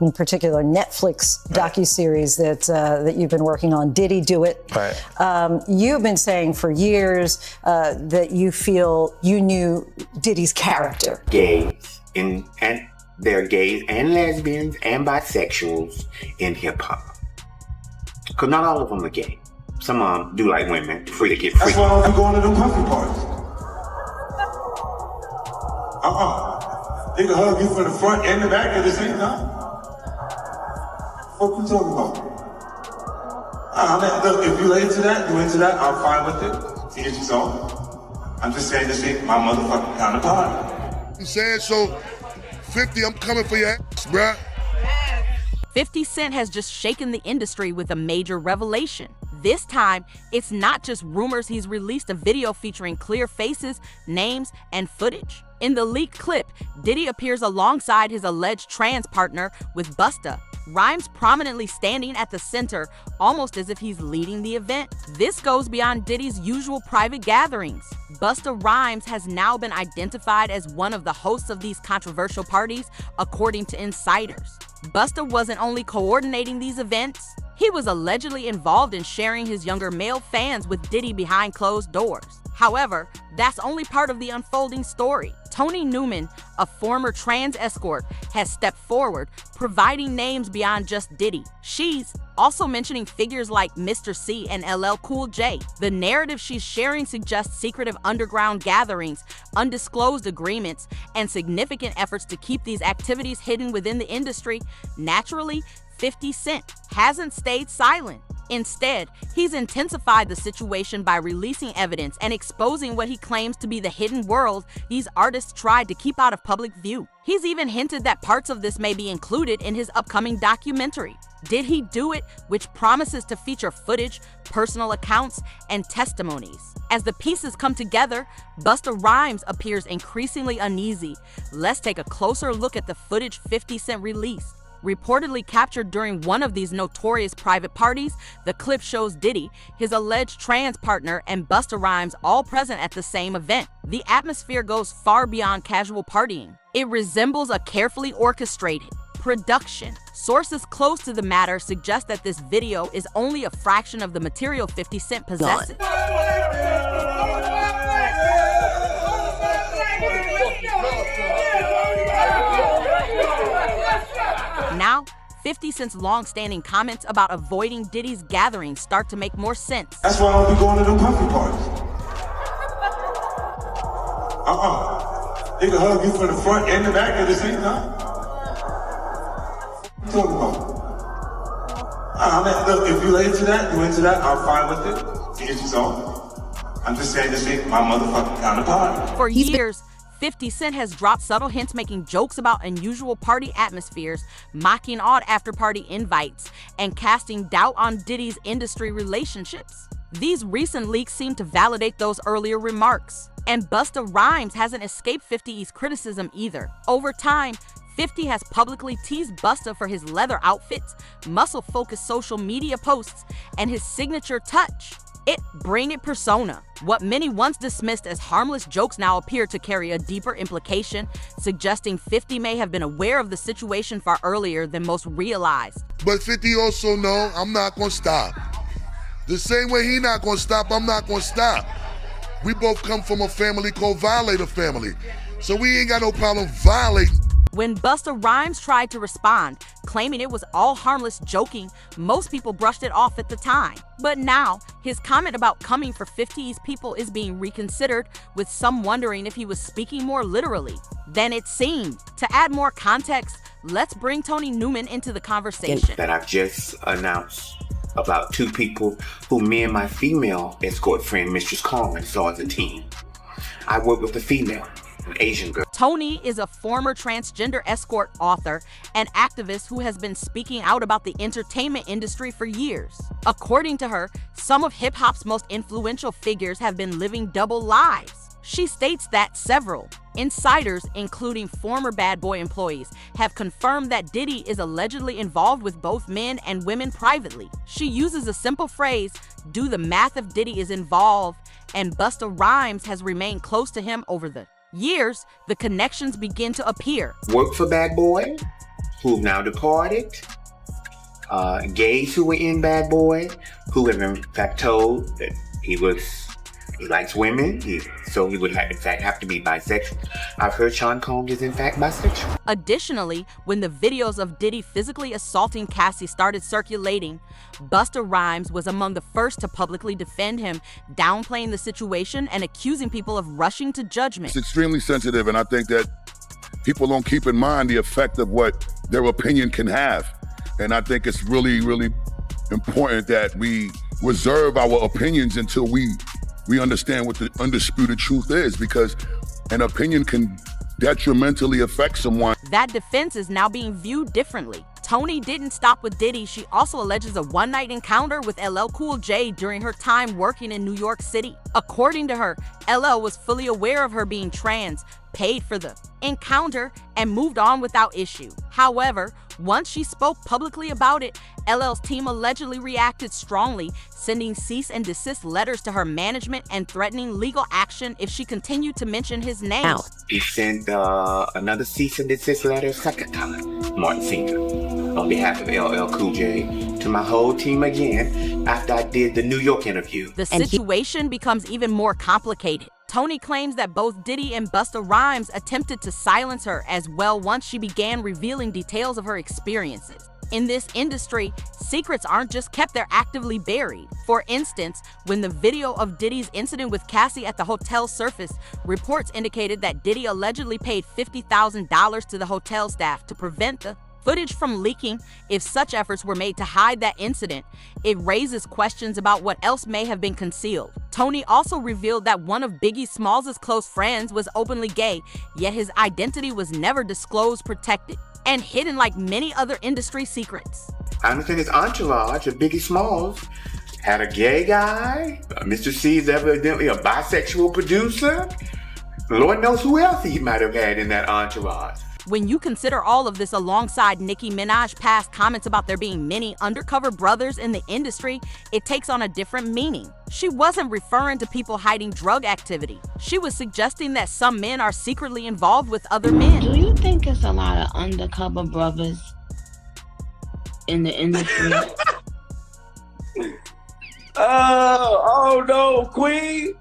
in particular Netflix docuseries that you've been working on, Diddy Do It. Right. You've been saying for years that you feel you knew Diddy's character. Gays, and there are gays and lesbians and bisexuals in hip hop. Because not all of them are gay. Some of them do like women, free to get free. That's why I don't be going to them puffy parties. They can hug you from the front and the back at the same time. What you talking about? Look, if you into that, I'm fine with it. To each his own. I'm just saying this ain't my motherfucking kind of party. I'm saying so, 50, I'm coming for your ass, bruh. 50 Cent has just shaken the industry with a major revelation. This time, it's not just rumors. He's released a video featuring clear faces, names, and footage. In the leaked clip, Diddy appears alongside his alleged trans partner with Busta Rhymes prominently standing at the center, almost as if he's leading the event. This goes beyond Diddy's usual private gatherings. Busta Rhymes has now been identified as one of the hosts of these controversial parties, according to insiders. Busta wasn't only coordinating these events, he was allegedly involved in sharing his younger male fans with Diddy behind closed doors. However, that's only part of the unfolding story. Toni Newman, a former trans escort, has stepped forward, providing names beyond just Diddy. She's also mentioning figures like Mr. C and LL Cool J. The narrative she's sharing suggests secretive underground gatherings, undisclosed agreements, and significant efforts to keep these activities hidden within the industry. Naturally, 50 Cent hasn't stayed silent. Instead, he's intensified the situation by releasing evidence and exposing what he claims to be the hidden world these artists tried to keep out of public view. He's even hinted that parts of this may be included in his upcoming documentary, Did He Do It?, which promises to feature footage, personal accounts, and testimonies. As the pieces come together, Busta Rhymes appears increasingly uneasy. Let's take a closer look at the footage 50 Cent released. Reportedly captured during one of these notorious private parties, the clip shows Diddy, his alleged trans partner, and Busta Rhymes all present at the same event. The atmosphere goes far beyond casual partying. It resembles a carefully orchestrated production. Sources close to the matter suggest that this video is only a fraction of the material 50 Cent possesses. Now, 50 Cent's long-standing comments about avoiding Diddy's gatherings start to make more sense. That's why I don't be going to them puffy parties. They can hug you from the front and the back at the same time. What you talking about? Look, if you into that, I'm fine with it. To each his own. I'm just saying this ain't my motherfucking kind of party. For years, 50 Cent has dropped subtle hints making jokes about unusual party atmospheres, mocking odd after-party invites, and casting doubt on Diddy's industry relationships. These recent leaks seem to validate those earlier remarks. And Busta Rhymes hasn't escaped 50's criticism either. Over time, 50 has publicly teased Busta for his leather outfits, muscle-focused social media posts, and his signature touch. Bring it persona. What many once dismissed as harmless jokes now appear to carry a deeper implication, suggesting 50 may have been aware of the situation far earlier than most realized. But 50 also know I'm not gonna stop. The same way he not gonna stop, I'm not gonna stop. We both come from a family called Violator family, so we ain't got no problem violating. When Busta Rhymes tried to respond, claiming it was all harmless joking, most people brushed it off at the time. But now, his comment about coming for 50's people is being reconsidered, with some wondering if he was speaking more literally than it seemed. To add more context, let's bring Toni Newman into the conversation. That I've just announced about two people who me and my female escort friend, Mistress Carmen, saw as a team. I work with the female. An Asian girl. Toni is a former transgender escort author and activist who has been speaking out about the entertainment industry for years. According to her, some of hip-hop's most influential figures have been living double lives. She states that several insiders, including former Bad Boy employees, have confirmed that Diddy is allegedly involved with both men and women privately. She uses a simple phrase, "Do the math if Diddy is involved," and Busta Rhymes has remained close to him over the years. The connections begin to appear. Work for Bad Boy, who've now departed, gays who were in Bad Boy, who have in fact told that he likes women, so he would in fact have to be bisexual. I've heard Sean Combs is in fact bisexual. Additionally, when the videos of Diddy physically assaulting Cassie started circulating, Busta Rhymes was among the first to publicly defend him, downplaying the situation and accusing people of rushing to judgment. It's extremely sensitive, and I think that people don't keep in mind the effect of what their opinion can have. And I think it's really, really important that we reserve our opinions until we understand what the undisputed truth is, because an opinion can detrimentally affect someone. That defense is now being viewed differently. Toni didn't stop with Diddy. She also alleges a one-night encounter with LL Cool J during her time working in New York City. According to her, LL was fully aware of her being trans, paid for the encounter, and moved on without issue. However, once she spoke publicly about it, LL's team allegedly reacted strongly, sending cease and desist letters to her management and threatening legal action if she continued to mention his name. He sent another cease and desist letter second time, Martin Sr., on behalf of LL Cool J, to my whole team again after I did the New York interview. The situation becomes even more complicated. Toni claims that both Diddy and Busta Rhymes attempted to silence her as well once she began revealing details of her experiences. In this industry, secrets aren't just kept, they're actively buried. For instance, when the video of Diddy's incident with Cassie at the hotel surfaced, reports indicated that Diddy allegedly paid $50,000 to the hotel staff to prevent the footage from leaking. If such efforts were made to hide that incident, it raises questions about what else may have been concealed. Toni also revealed that one of Biggie Smalls' close friends was openly gay, yet his identity was never disclosed, protected, and hidden like many other industry secrets. I understand his entourage of Biggie Smalls had a gay guy. Mr. C is evidently a bisexual producer. Lord knows who else he might have had in that entourage. When you consider all of this alongside Nicki Minaj's past comments about there being many undercover brothers in the industry, it takes on a different meaning. She wasn't referring to people hiding drug activity. She was suggesting that some men are secretly involved with other men. Do you think it's a lot of undercover brothers in the industry? Oh no, Queen.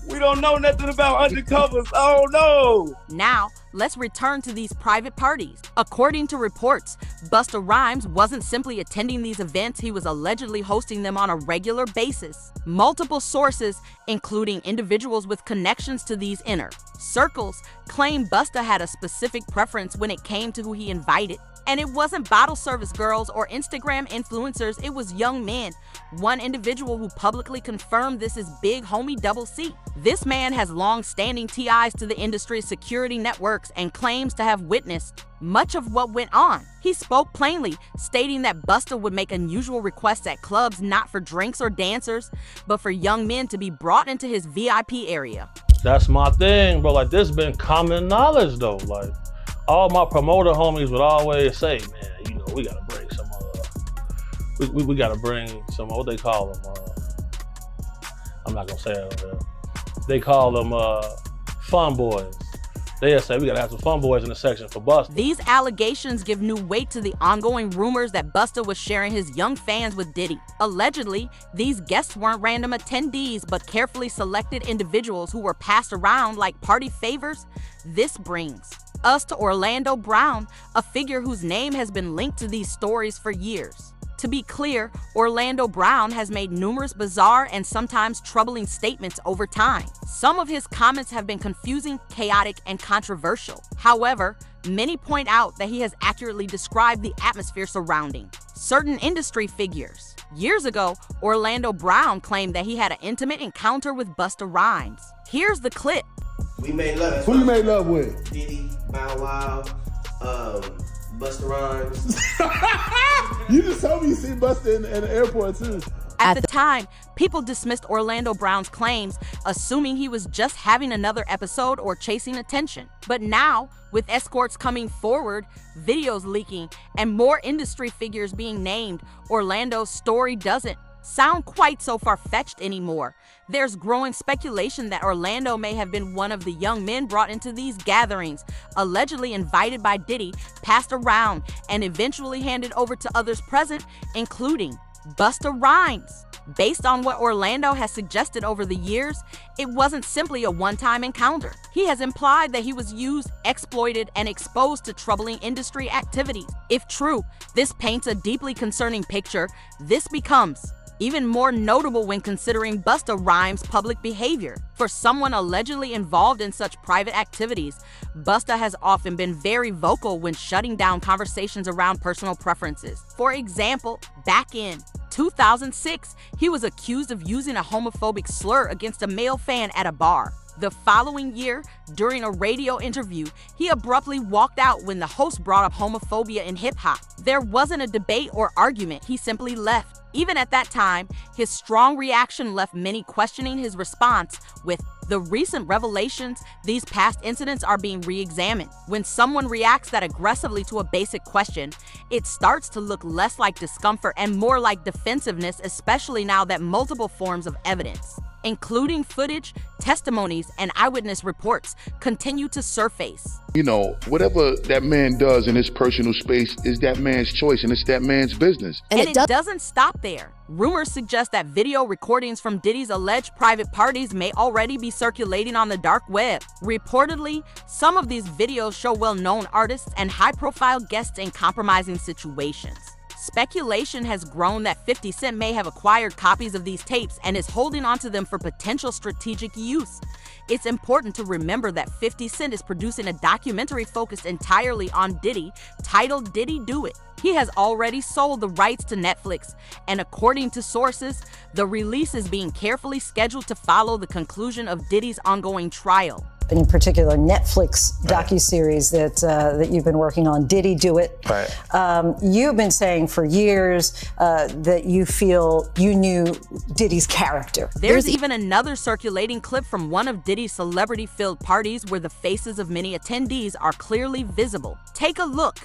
We don't know nothing about undercovers. Oh no! Now, let's return to these private parties. According to reports, Busta Rhymes wasn't simply attending these events, he was allegedly hosting them on a regular basis. Multiple sources, including individuals with connections to these inner circles, claim Busta had a specific preference when it came to who he invited. And it wasn't bottle service girls or Instagram influencers, it was young men. One individual who publicly confirmed this is Big Homie Double C. This man has long-standing ties to the industry's security networks and claims to have witnessed much of what went on. He spoke plainly, stating that Busta would make unusual requests at clubs not for drinks or dancers, but for young men to be brought into his VIP area. That's my thing, bro. Like, this been common knowledge, though. Like, all my promoter homies would always say, man, you know, we gotta bring some, we gotta bring some, what they call them, I'm not gonna say it over there. They call them fun boys. They'll say we gotta have some fun boys in the section for Busta. These allegations give new weight to the ongoing rumors that Busta was sharing his young fans with Diddy. Allegedly, these guests weren't random attendees, but carefully selected individuals who were passed around like party favors. This brings us to Orlando Brown, a figure whose name has been linked to these stories for years. To be clear, Orlando Brown has made numerous bizarre and sometimes troubling statements over time. Some of his comments have been confusing, chaotic, and controversial. However, many point out that he has accurately described the atmosphere surrounding certain industry figures. Years ago, Orlando Brown claimed that he had an intimate encounter with Busta Rhymes. Here's the clip. We made love. Who you made love with? Diddy, Bow Wow, Busta Rhymes. You just told me you seen Busta in the airport too. At the time, people dismissed Orlando Brown's claims, assuming he was just having another episode or chasing attention. But now, with escorts coming forward, videos leaking, and more industry figures being named, Orlando's story doesn't sound quite so far-fetched anymore. There's growing speculation that Orlando may have been one of the young men brought into these gatherings, allegedly invited by Diddy, passed around, and eventually handed over to others present, including Busta Rhymes. Based on what Orlando has suggested over the years, it wasn't simply a one-time encounter. He has implied that he was used, exploited, and exposed to troubling industry activities. If true, this paints a deeply concerning picture. This becomes even more notable when considering Busta Rhymes' public behavior. For someone allegedly involved in such private activities, Busta has often been very vocal when shutting down conversations around personal preferences. For example, back in 2006, he was accused of using a homophobic slur against a male fan at a bar. The following year, during a radio interview, he abruptly walked out when the host brought up homophobia in hip-hop. There wasn't a debate or argument, he simply left. Even at that time, his strong reaction left many questioning his response. With the recent revelations, these past incidents are being re-examined. When someone reacts that aggressively to a basic question, it starts to look less like discomfort and more like defensiveness, especially now that multiple forms of evidence, including footage, testimonies, and eyewitness reports, continue to surface. You know, whatever that man does in his personal space is that man's choice, and it's that man's business. And it doesn't stop there. Rumors suggest that video recordings from Diddy's alleged private parties may already be circulating on the dark web. Reportedly, some of these videos show well-known artists and high-profile guests in compromising situations. Speculation has grown that 50 Cent may have acquired copies of these tapes and is holding onto them for potential strategic use. It's important to remember that 50 Cent is producing a documentary focused entirely on Diddy, titled Diddy Do It. He has already sold the rights to Netflix, and according to sources, the release is being carefully scheduled to follow the conclusion of Diddy's ongoing trial. In particular, Netflix docuseries that you've been working on, Diddy Do It. Right. You've been saying for years that you feel you knew Diddy's character. There's even another circulating clip from one of Diddy's celebrity-filled parties where the faces of many attendees are clearly visible. Take a look.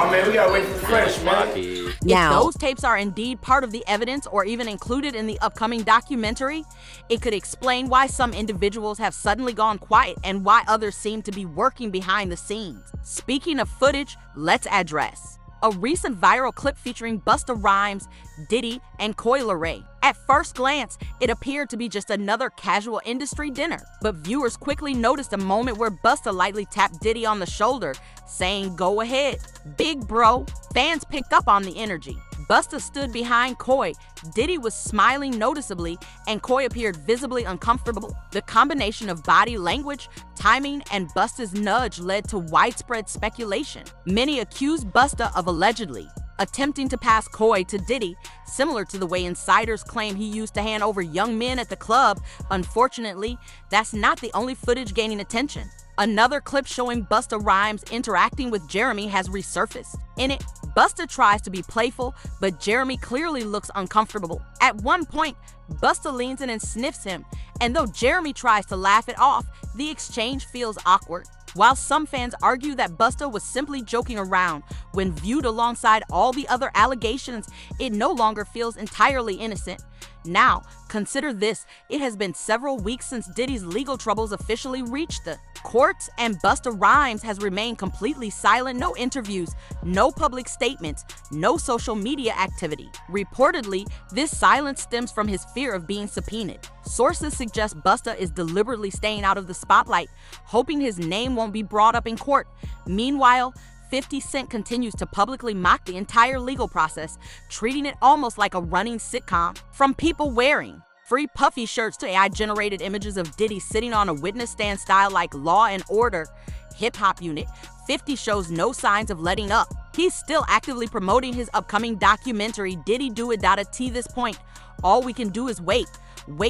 Oh man, we gotta wait for fresh, man. If those tapes are indeed part of the evidence or even included in the upcoming documentary, it could explain why some individuals have suddenly gone quiet and why others seem to be working behind the scenes. Speaking of footage, let's address a recent viral clip featuring Busta Rhymes, Diddy, and Coi Leray. At first glance, it appeared to be just another casual industry dinner, but viewers quickly noticed a moment where Busta lightly tapped Diddy on the shoulder, saying, "Go ahead, big bro." Fans picked up on the energy. Busta stood behind Coi, Diddy was smiling noticeably, and Coi appeared visibly uncomfortable. The combination of body language, timing, and Busta's nudge led to widespread speculation. Many accused Busta of allegedly attempting to pass Coi to Diddy, similar to the way insiders claim he used to hand over young men at the club. Unfortunately, that's not the only footage gaining attention. Another clip showing Busta Rhymes interacting with Jeremy has resurfaced. In it, Busta tries to be playful, but Jeremy clearly looks uncomfortable. At one point, Busta leans in and sniffs him, and though Jeremy tries to laugh it off, the exchange feels awkward. While some fans argue that Busta was simply joking around, when viewed alongside all the other allegations, it no longer feels entirely innocent. Now, consider this, it has been several weeks since Diddy's legal troubles officially reached the courts, and Busta Rhymes has remained completely silent. No interviews, no public statements, no social media activity. Reportedly, this silence stems from his fear of being subpoenaed. Sources suggest Busta is deliberately staying out of the spotlight, hoping his name won't be brought up in court. Meanwhile, 50 Cent continues to publicly mock the entire legal process, treating it almost like a running sitcom. From people wearing free puffy shirts to AI-generated images of Diddy sitting on a witness stand style like Law and Order hip-hop unit, 50 shows no signs of letting up. He's still actively promoting his upcoming documentary, Diddy Do It. At this point, all we can do is wait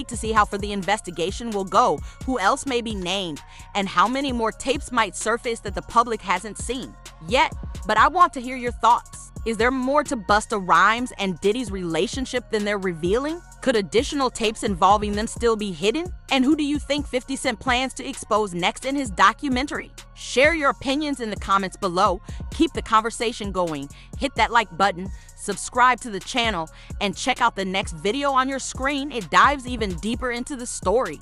to see how far the investigation will go, who else may be named, and how many more tapes might surface that the public hasn't seen yet. But I want to hear your thoughts. Is there more to Busta Rhymes and Diddy's relationship than they're revealing? Could additional tapes involving them still be hidden? And who do you think 50 Cent plans to expose next in his documentary? Share your opinions in the comments below. Keep the conversation going. Hit that like button, subscribe to the channel, and check out the next video on your screen. It dives even deeper into the story.